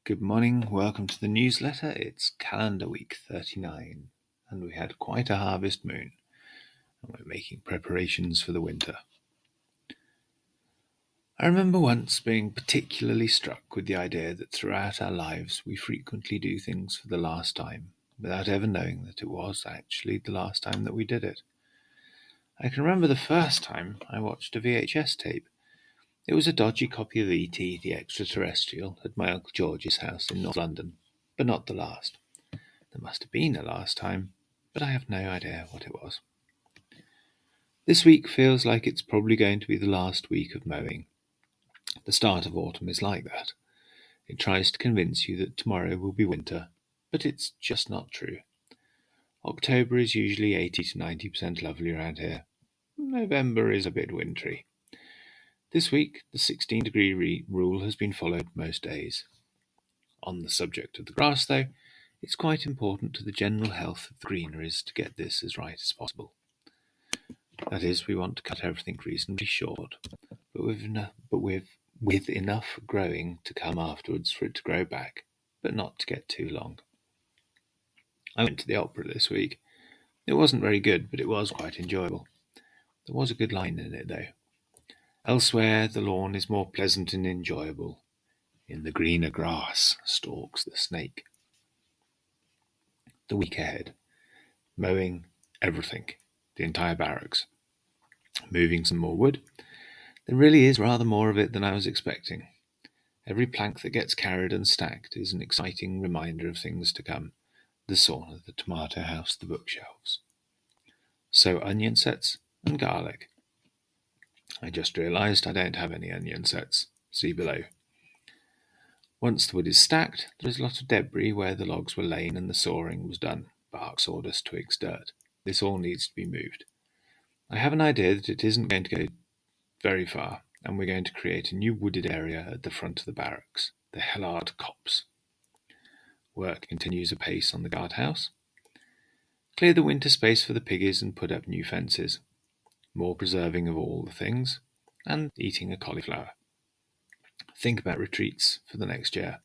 Good morning, welcome to the newsletter. It's calendar week 39, and we had quite a harvest moon, and we're making preparations for the winter. I remember once being particularly struck with the idea that throughout our lives we frequently do things for the last time, without ever knowing that it was actually the last time that we did it. I can remember the first time I watched a VHS tape. It was a dodgy copy of E.T., the Extra Terrestrial, at my Uncle George's house in North London, but not the last. There must have been a last time, but I have no idea what it was. This week feels like it's probably going to be the last week of mowing. The start of autumn is like that. It tries to convince you that tomorrow will be winter, but it's just not true. October is usually 80 to 90% lovely around here. November is a bit wintry. This week, the 16-degree rule has been followed most days. On the subject of the grass, though, it's quite important to the general health of the greeneries to get this as right as possible. That is, we want to cut everything reasonably short, but with enough growing to come afterwards for it to grow back, but not to get too long. I went to the opera this week. It wasn't very good, but it was quite enjoyable. There was a good line in it, though. Elsewhere, the lawn is more pleasant and enjoyable. In the greener grass stalks the snake. The week ahead. Mowing everything, the entire barracks. Moving some more wood. There really is rather more of it than I was expecting. Every plank that gets carried and stacked is an exciting reminder of things to come. The sauna, the tomato house, the bookshelves. So onion sets and garlic. I just realised I don't have any onion sets. See below. Once the wood is stacked, there is a lot of debris where the logs were lain and the sawing was done. Bark, sawdust, twigs, dirt. This all needs to be moved. I have an idea that it isn't going to go very far, and we're going to create a new wooded area at the front of the barracks, the Hellard Copse. Work continues apace on the guardhouse. Clear the winter space for the piggies and put up new fences. More preserving of all the things, and eating a cauliflower. Think about retreats for the next year.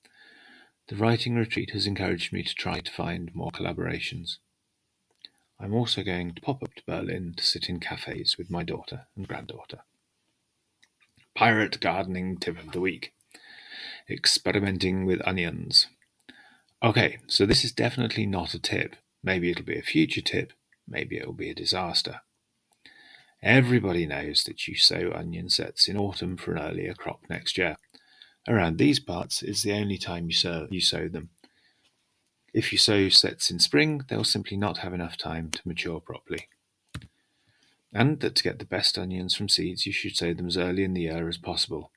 The writing retreat has encouraged me to try to find more collaborations. I'm also going to pop up to Berlin to sit in cafes with my daughter and granddaughter. Pirate gardening tip of the week. Experimenting with onions. Okay, so this is definitely not a tip. Maybe it'll be a future tip. Maybe it'll be a disaster. Everybody knows that you sow onion sets in autumn for an earlier crop next year. Around these parts is the only time you sow them. If you sow sets in spring, they'll simply not have enough time to mature properly. And that to get the best onions from seeds, you should sow them as early in the year as possible.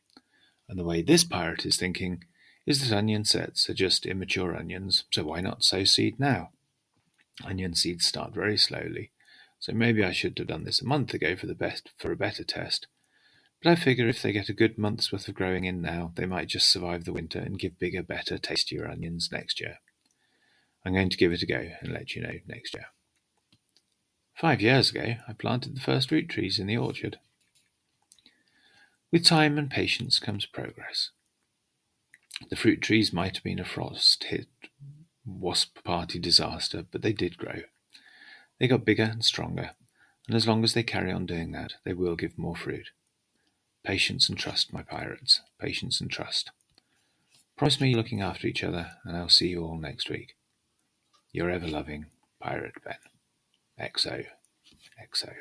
And the way this pirate is thinking is that onion sets are just immature onions, so why not sow seed now? Onion seeds start very slowly, so maybe I should have done this a month ago for a better test. But I figure if they get a good month's worth of growing in now, they might just survive the winter and give bigger, better, tastier onions next year. I'm going to give it a go and let you know next year. 5 years ago, I planted the first fruit trees in the orchard. With time and patience comes progress. The fruit trees might have been a frost-hit wasp party disaster, but they did grow. They got bigger and stronger, and as long as they carry on doing that, they will give more fruit. Patience and trust, my pirates. Patience and trust. Promise me you're looking after each other, and I'll see you all next week. Your ever-loving Pirate Ben. XO. XO.